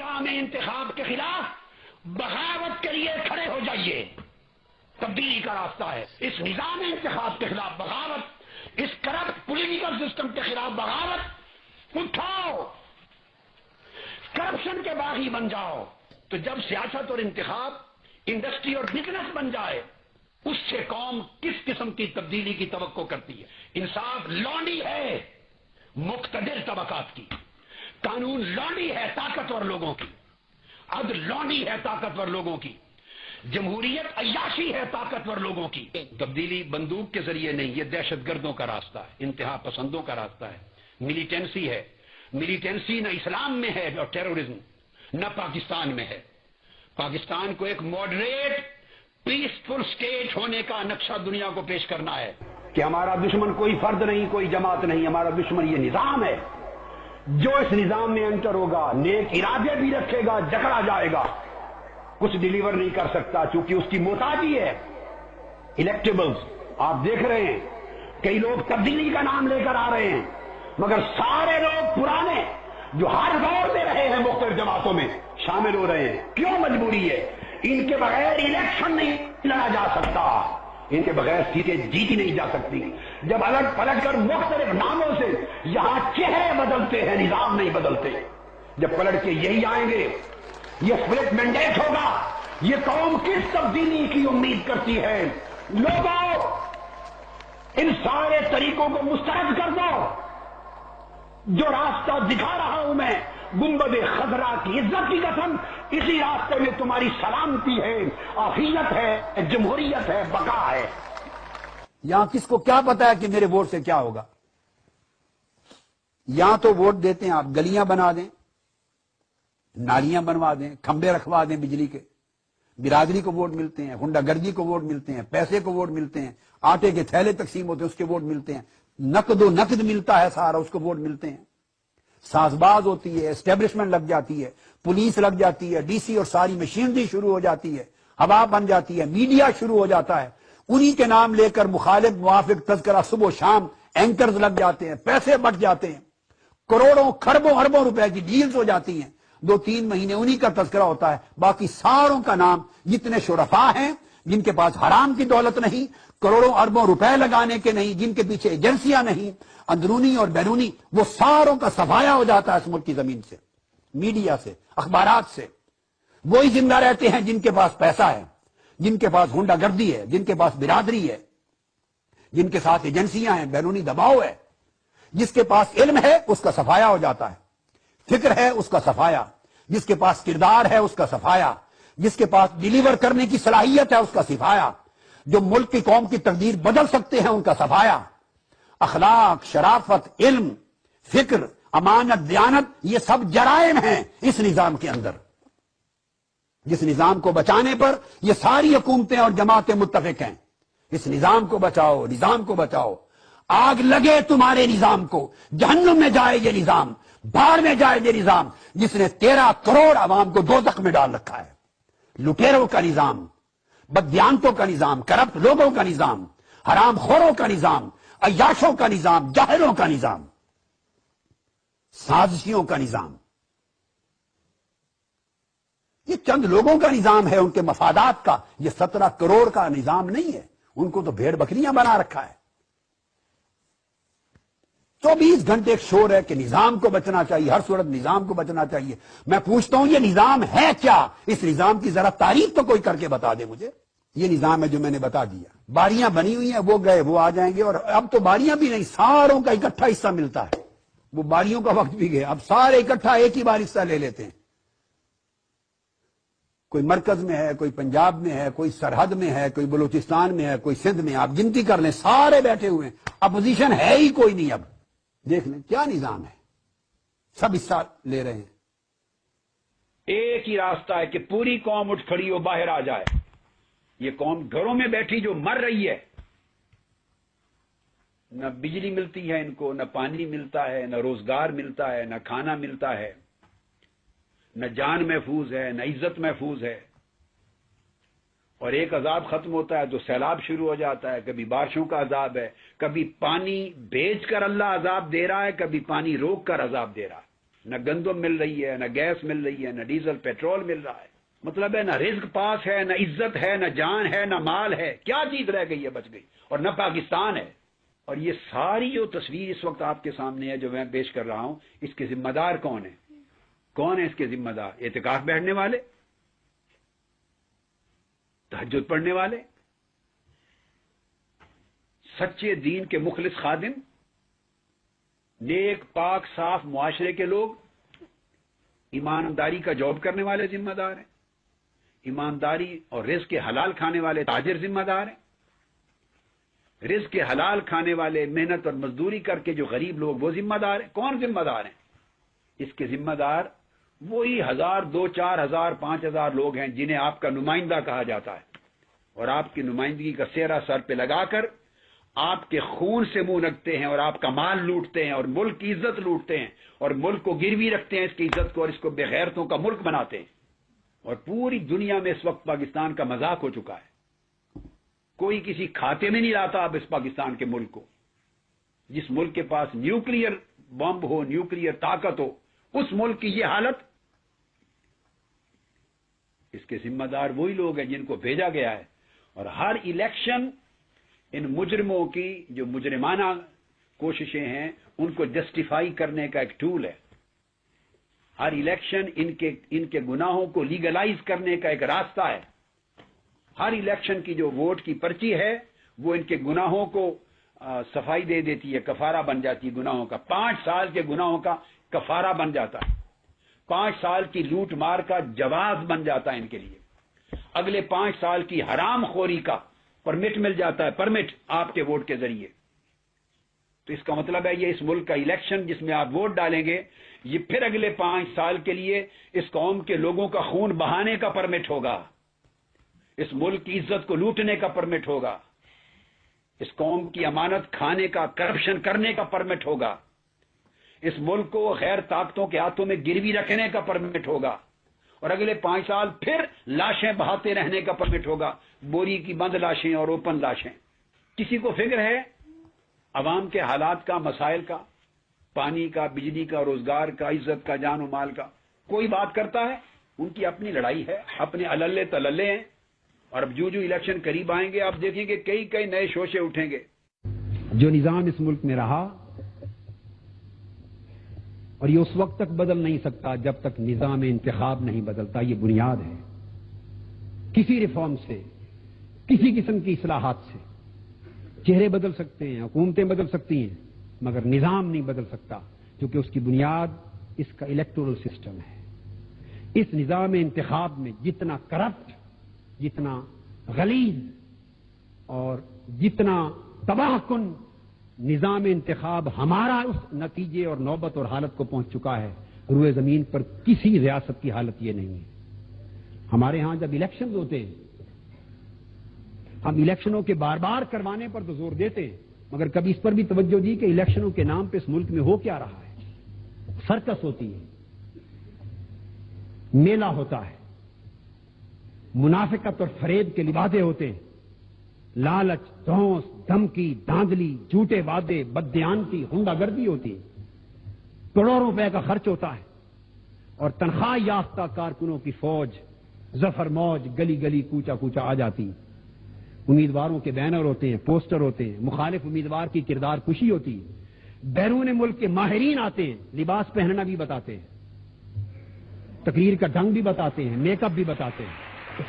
نظام انتخاب کے خلاف بغاوت کے لیے کھڑے ہو جائیے. تبدیلی کا راستہ ہے. اس نظام انتخاب کے خلاف بغاوت, اس کرپٹ پولیٹیکل سسٹم کے خلاف بغاوت. اٹھاؤ, کرپشن کے باغی بن جاؤ. تو جب سیاست اور انتخاب انڈسٹری اور بزنس بن جائے, اس سے قوم کس قسم کی تبدیلی کی توقع کرتی ہے؟ انصاف لانڈی ہے مقتدر طبقات کی, قانون لانڈی ہے طاقتور لوگوں کی, عدل لانڈی ہے طاقتور لوگوں کی, جمہوریت عیاشی ہے طاقتور لوگوں کی. تبدیلی بندوق کے ذریعے نہیں, یہ دہشت گردوں کا راستہ ہے, انتہا پسندوں کا راستہ ہے, ملیٹنسی ہے. ملیٹنسی نہ اسلام میں ہے اور ٹیرورزم نہ پاکستان میں ہے. پاکستان کو ایک ماڈریٹ پیسفل سٹیٹ ہونے کا نقشہ دنیا کو پیش کرنا ہے کہ ہمارا دشمن کوئی فرد نہیں, کوئی جماعت نہیں, ہمارا دشمن یہ نظام ہے. جو اس نظام میں انٹر ہوگا نیک ارادے بھی رکھے گا, جکڑا جائے گا, کچھ ڈیلیور نہیں کر سکتا چونکہ اس کی محتاجی ہے. الیکٹیبلز آپ دیکھ رہے ہیں, کئی لوگ تبدیلی کا نام لے کر آ رہے ہیں, مگر سارے لوگ پرانے جو ہر دور میں رہے ہیں مختلف جماعتوں میں شامل ہو رہے ہیں. کیوں مجبوری ہے؟ ان کے بغیر الیکشن نہیں لڑا جا سکتا, ان کے بغیر سیٹیں جیتی نہیں جا سکتی. جب الٹ پلٹ کر مختلف ناموں سے یہاں چہرے بدلتے ہیں, نظام نہیں بدلتے. جب پلٹ کے یہی آئیں گے, یہ سپلٹ مینڈیٹ ہوگا. یہ قوم کس تبدیلی کی امید کرتی ہے؟ لوگوں, ان سارے طریقوں کو مسترد کر دو. جو راستہ دکھا رہا ہوں میں, گنبد خضرا کی عزت کی قسم, اسی راستے میں تمہاری سلامتی ہے, عافیت ہے, جمہوریت ہے, بقا ہے. یہاں کس کو کیا پتا ہے کہ میرے ووٹ سے کیا ہوگا؟ یہاں تو ووٹ دیتے ہیں آپ گلیاں بنا دیں, نالیاں بنوا دیں, کھمبے رکھوا دیں بجلی کے, برادری کو ووٹ ملتے ہیں, ہنڈا گردی کو ووٹ ملتے ہیں, پیسے کو ووٹ ملتے ہیں, آٹے کے تھیلے تقسیم ہوتے ہیں اس کے ووٹ ملتے ہیں, نقد و نقد ملتا ہے سارا, اس کو ووٹ ملتے ہیں. ساز باز ہوتی ہے, اسٹیبلشمنٹ لگ جاتی ہے, پولیس لگ جاتی ہے, ڈی سی اور ساری مشینری شروع ہو جاتی ہے, ہوا بن جاتی ہے, میڈیا شروع ہو جاتا ہے, انہی کے نام لے کر مخالف موافق تذکرہ صبح و شام اینکرز لگ جاتے ہیں, پیسے بٹ جاتے ہیں, کروڑوں کھربوں اربوں روپے کی ڈیلز ہو جاتی ہیں, 2-3 مہینے انہی کا تذکرہ ہوتا ہے, باقی ساروں کا نام جتنے شرفاء ہیں جن کے پاس حرام کی دولت نہیں, کروڑوں اربوں روپے لگانے کے نہیں, جن کے پیچھے ایجنسیاں نہیں اندرونی اور بیرونی, وہ ساروں کا صفایا ہو جاتا ہے اس ملک کی زمین سے, میڈیا سے, اخبارات سے. وہی زندہ رہتے ہیں جن کے پاس پیسہ ہے, جن کے پاس ہنڈا گردی ہے, جن کے پاس برادری ہے, جن کے ساتھ ایجنسیاں ہیں, بیرونی دباؤ ہے. جس کے پاس علم ہے اس کا صفایا ہو جاتا ہے, فکر ہے اس کا صفایا, جس کے پاس کردار ہے اس کا صفایا, جس کے پاس ڈیلیور کرنے کی صلاحیت ہے اس کا صفایا, جو ملک کی قوم کی تقدیر بدل سکتے ہیں ان کا صفایا. اخلاق, شرافت, علم, فکر, امانت, دیانت, یہ سب جرائم ہیں اس نظام کے اندر. جس نظام کو بچانے پر یہ ساری حکومتیں اور جماعتیں متفق ہیں. اس نظام کو بچاؤ, نظام کو بچاؤ. آگ لگے تمہارے نظام کو, جہنم میں جائے یہ نظام, بھاڑ میں جائے یہ نظام جس نے 13 کروڑ عوام کو دوزخ میں ڈال رکھا ہے. لٹیروں کا نظام, بددیانتوں کا نظام, کرپٹ لوگوں کا نظام, حرام خوروں کا نظام, عیاشوں کا نظام, جاہلوں کا نظام, سازشیوں کا نظام. یہ چند لوگوں کا نظام ہے, ان کے مفادات کا. یہ 17 کروڑ کا نظام نہیں ہے, ان کو تو بھیڑ بکریاں بنا رکھا ہے. 24 گھنٹے ایک شور ہے کہ نظام کو بچنا چاہیے, ہر صورت نظام کو بچنا چاہیے. میں پوچھتا ہوں یہ نظام ہے کیا؟ اس نظام کی ذرا تعریف تو کوئی کر کے بتا دے مجھے. یہ نظام ہے جو میں نے بتا دیا. باریاں بنی ہوئی ہیں, وہ گئے وہ آ جائیں گے, اور اب تو باریاں بھی نہیں, ساروں کا اکٹھا حصہ ملتا ہے. وہ باریوں کا وقت بھی گیا, اب سارے اکٹھا ایک ہی بار حصہ لے لیتے ہیں. کوئی مرکز میں ہے, کوئی پنجاب میں ہے, کوئی سرحد میں ہے, کوئی بلوچستان میں ہے, کوئی سندھ میں. آپ گنتی کر لیں, سارے بیٹھے ہوئے ہیں. اپوزیشن ہے ہی کوئی نہیں. اب دیکھ لیں کیا نظام ہے, سب حصہ لے رہے ہیں. ایک ہی راستہ ہے کہ پوری قوم اٹھ کھڑی ہو, باہر آ جائے. یہ قوم گھروں میں بیٹھی جو مر رہی ہے, نہ بجلی ملتی ہے ان کو, نہ پانی ملتا ہے, نہ روزگار ملتا ہے, نہ کھانا ملتا ہے, نہ جان محفوظ ہے, نہ عزت محفوظ ہے. اور ایک عذاب ختم ہوتا ہے تو سیلاب شروع ہو جاتا ہے. کبھی بارشوں کا عذاب ہے, کبھی پانی بھیج کر اللہ عذاب دے رہا ہے, کبھی پانی روک کر عذاب دے رہا ہے. نہ گندم مل رہی ہے، نہ گیس مل رہی ہے، نہ ڈیزل پیٹرول مل رہا ہے. مطلب ہے نہ رزق پاس ہے، نہ عزت ہے، نہ جان ہے، نہ مال ہے. کیا چیز رہ گئی ہے بچ گئی؟ اور نہ پاکستان ہے. اور یہ ساری جو تصویر اس وقت آپ کے سامنے ہے جو میں پیش کر رہا ہوں، اس کے ذمہ دار کون ہے؟ کون ہے اس کے ذمہ دار؟ اعتکاف بیٹھنے والے، تہجد پڑھنے والے، سچے دین کے مخلص خادم، نیک پاک صاف معاشرے کے لوگ، ایمانداری کا جاب کرنے والے ذمہ دار ہیں، ایمانداری اور رزق کے حلال کھانے والے تاجر ذمہ دار ہیں، رزق کے حلال کھانے والے محنت اور مزدوری کر کے جو غریب لوگ وہ ذمہ دار ہیں. کون ذمہ دار ہیں؟ اس کے ذمہ دار وہی 1000 2 4000 5000 لوگ ہیں جنہیں آپ کا نمائندہ کہا جاتا ہے، اور آپ کی نمائندگی کا سہرا سر پہ لگا کر آپ کے خون سے منہ رکھتے ہیں اور آپ کا مال لوٹتے ہیں اور ملک کی عزت لوٹتے ہیں اور ملک کو گروی رکھتے ہیں، اس کی عزت کو، اور اس کو بے غیرتوں کا ملک بناتے ہیں. اور پوری دنیا میں اس وقت پاکستان کا مذاق ہو چکا ہے. کوئی کسی کھاتے میں نہیں لاتا اب اس پاکستان کے ملک کو. جس ملک کے پاس نیوکلیئر بم ہو، نیوکلیئر طاقت ہو، اس ملک کی یہ حالت. اس کے ذمہ دار وہی لوگ ہیں جن کو بھیجا گیا ہے. اور ہر الیکشن ان مجرموں کی جو مجرمانہ کوششیں ہیں ان کو جسٹیفائی کرنے کا ایک ٹول ہے. ہر الیکشن ان کے گناہوں کو لیگلائز کرنے کا ایک راستہ ہے. ہر الیکشن کی جو ووٹ کی پرچی ہے وہ ان کے گناہوں کو صفائی دے دیتی ہے، کفارہ بن جاتی ہے گناہوں کا. 5 سال کے گناہوں کا کفارہ بن جاتا ہے. 5 سال کی لوٹ مار کا جواز بن جاتا ہے ان کے لیے. اگلے 5 سال کی حرام خوری کا پرمٹ مل جاتا ہے، پرمٹ آپ کے ووٹ کے ذریعے. تو اس کا مطلب ہے یہ اس ملک کا الیکشن جس میں آپ ووٹ ڈالیں گے، یہ پھر اگلے 5 سال کے لیے اس قوم کے لوگوں کا خون بہانے کا پرمٹ ہوگا، اس ملک کی عزت کو لوٹنے کا پرمٹ ہوگا، اس قوم کی امانت کھانے کا، کرپشن کرنے کا پرمٹ ہوگا، اس ملک کو غیر طاقتوں کے ہاتھوں میں گروی رکھنے کا پرمٹ ہوگا. اور اگلے 5 سال پھر لاشیں بہاتے رہنے کا پرمٹ ہوگا، بوری کی بند لاشیں اور اوپن لاشیں. کسی کو فکر ہے عوام کے حالات کا، مسائل کا، پانی کا، بجلی کا، روزگار کا، عزت کا، جان و مال کا؟ کوئی بات کرتا ہے؟ ان کی اپنی لڑائی ہے، اپنے اللے تللے ہیں. اور اب جو الیکشن قریب آئیں گے آپ دیکھیں گے کئی نئے شوشے اٹھیں گے. جو نظام اس ملک میں رہا اور یہ اس وقت تک بدل نہیں سکتا جب تک نظام انتخاب نہیں بدلتا. یہ بنیاد ہے. کسی ریفارم سے، کسی قسم کی اصلاحات سے چہرے بدل سکتے ہیں، حکومتیں بدل سکتی ہیں، مگر نظام نہیں بدل سکتا، کیونکہ اس کی بنیاد اس کا الیکٹورل سسٹم ہے. اس نظام انتخاب میں جتنا کرپٹ، جتنا غلیظ اور جتنا تباہ کن نظام انتخاب ہمارا اس نتیجے اور نوبت اور حالت کو پہنچ چکا ہے، روئے زمین پر کسی ریاست کی حالت یہ نہیں ہے. ہمارے ہاں جب الیکشنز ہوتے ہیں ہم الیکشنوں کے بار بار کروانے پر تو زور دیتے ہیں، مگر کبھی اس پر بھی توجہ دی کہ الیکشنوں کے نام پہ اس ملک میں ہو کیا رہا ہے. سرکس ہوتی ہے، میلہ ہوتا ہے، منافقت اور فریب کے لبادے ہوتے ہیں، لالچ، دھونس، دھمکی، دھاندلی، جھوٹے وعدے، بددیانتی، غنڈہ گردی ہوتی ہے، کروڑوں روپے کا خرچ ہوتا ہے، اور تنخواہ یافتہ کارکنوں کی فوج ظفر موج گلی گلی کوچا کوچا آ جاتی. امیدواروں کے بینر ہوتے ہیں، پوسٹر ہوتے ہیں، مخالف امیدوار کی کردار کشی ہوتی ہے. بیرون ملک کے ماہرین آتے ہیں، لباس پہننا بھی بتاتے ہیں، تقریر کا ڈھنگ بھی بتاتے ہیں، میک اپ بھی بتاتے ہیں،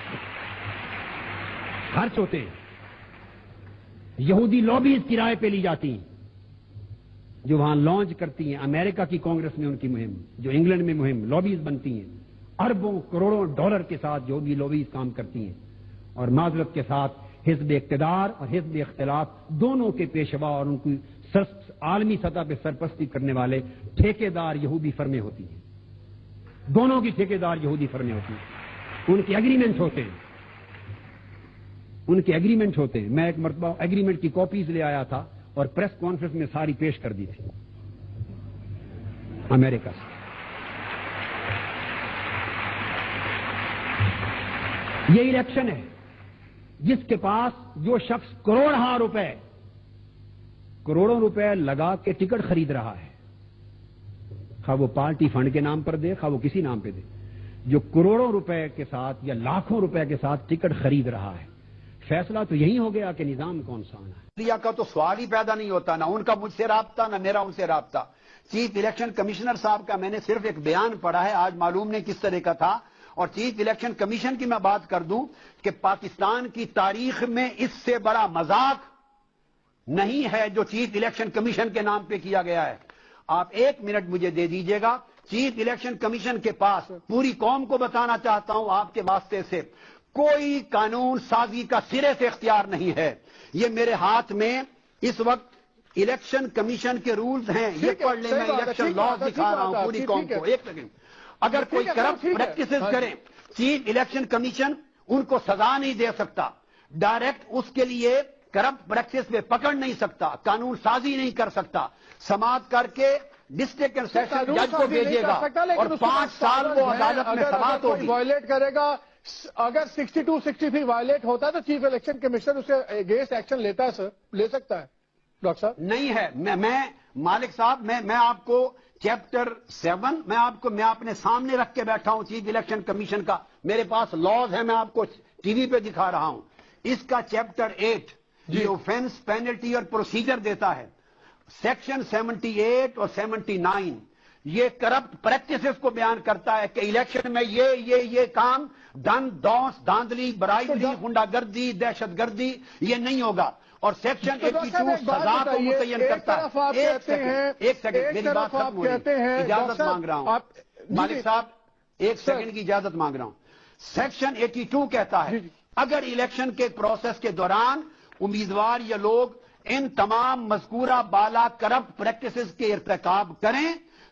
خرچ ہوتے ہیں. یہودی لابیز کرائے پہ لی جاتی ہیں جو وہاں لانچ کرتی ہیں. امریکہ کی کانگریس میں ان کی مہم، جو انگلینڈ میں مہم، لابیز بنتی ہیں. اربوں کروڑوں ڈالر کے ساتھ یہودی لابیز کام کرتی ہیں. اور معذرت کے ساتھ حزب اقتدار اور حزب اختلاف دونوں کے پیشوا اور ان کی عالمی سطح پہ سرپرستی کرنے والے ٹھیکیدار یہودی فرمیں ہوتی ہیں. دونوں کی ٹھیکیدار یہودی فرمیں ہوتی ہیں. ان کے ایگریمنٹ ہوتے ہیں، ان کے ایگریمنٹ ہوتے ہیں. میں ایک مرتبہ ایگریمنٹ کی کاپیز لے آیا تھا اور پریس کانفرنس میں ساری پیش کر دی تھی امریکہ سے. یہ الیکشن ہے جس کے پاس جو شخص کروڑوں روپے لگا کے ٹکٹ خرید رہا ہے، خواہ وہ پارٹی فنڈ کے نام پر دے خواہ وہ کسی نام پہ دے، جو کروڑوں روپے کے ساتھ یا لاکھوں روپے کے ساتھ ٹکٹ خرید رہا ہے، فیصلہ تو یہی ہو گیا کہ نظام کون سا آنا ہے۔ کا تو سوال ہی پیدا نہیں ہوتا، نہ ان کا مجھ سے رابطہ نہ میرا ان سے رابطہ۔ چیف الیکشن کمشنر صاحب کا میں نے صرف ایک بیان پڑھا ہے، آج معلوم نہیں کس طرح کا تھا۔ اور چیف الیکشن کمیشن کی میں بات کر دوں کہ پاکستان کی تاریخ میں اس سے بڑا مذاق نہیں ہے جو چیف الیکشن کمیشن کے نام پہ کیا گیا ہے۔ آپ 1 منٹ مجھے دے دیجئے گا، چیف الیکشن کمیشن کے پاس پوری قوم کو بتانا چاہتا ہوں آپ کے واسطے سے، کوئی قانون سازی کا سرے سے اختیار نہیں ہے۔ یہ میرے ہاتھ میں اس وقت الیکشن کمیشن کے رولز ہیں، یہ پڑھ لیں، میں الیکشن لاز دکھا رہا ہوں پوری قوم کو۔ ایک سیکنڈ، اگر کوئی کرپٹ پریکٹسز کرے چیف الیکشن کمیشن ان کو سزا نہیں دے سکتا، ڈائریکٹ اس کے لیے کرپٹ پریکٹس میں پکڑ نہیں سکتا، قانون سازی نہیں کر سکتا، سماعت کر کے ڈسٹرکٹ اینڈ سیشن جج کو بھیجے گا اور 5 سال وہ عدالت میں سماعت ہوگی۔ وائلیٹ کرے گا، اگر 62, 63 وائلیٹ ہوتا ہے تو چیف الیکشن کمیشن اسے اگینسٹ ایکشن لیتا ہے سر، لے سکتا ہے ڈاکٹر صاحب؟ نہیں ہے۔ میں مالک صاحب میں آپ کو چیپٹر 7 میں اپنے سامنے رکھ کے بیٹھا ہوں چیف الیکشن کمیشن کا، میرے پاس لاز ہے، میں آپ کو ٹی وی پہ دکھا رہا ہوں۔ اس کا چیپٹر 8 یہ اوفینس پینلٹی اور پروسیجر دیتا ہے، سیکشن 78 اور 79 یہ کرپٹ پریکٹسز کو بیان کرتا ہے کہ الیکشن میں یہ کام دھاندلی، برائبری، غنڈہ گردی، دہشت گردی یہ نہیں ہوگا۔ اور سیکشن 82 سزا کو متعین کرتا ہے۔ ایک سیکنڈ میری بات ختم ہو رہی ہے، اجازت مانگ رہا ہوں مالک صاحب، 1 سیکنڈ کی اجازت مانگ رہا ہوں۔ سیکشن 82 کہتا ہے اگر الیکشن کے پروسیس کے دوران امیدوار یا لوگ ان تمام مذکورہ بالا کرپٹ پریکٹسز کے ارتکاب کریں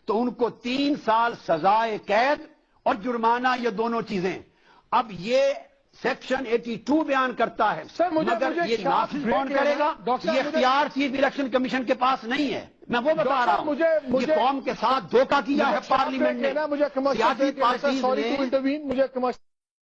تو ان کو 3 سال سزائے قید اور جرمانہ، یہ دونوں چیزیں۔ اب یہ سیکشن 82 بیان کرتا ہے، مگر یہ نافذ کون کرے گا؟ یہ اختیار چیف الیکشن کمیشن کے پاس نہیں ہے۔ میں وہ بتا رہا ہوں، یہ قوم کے ساتھ دھوکہ کیا ہے پارلیمنٹ نے، سیاسی پارٹیز نے۔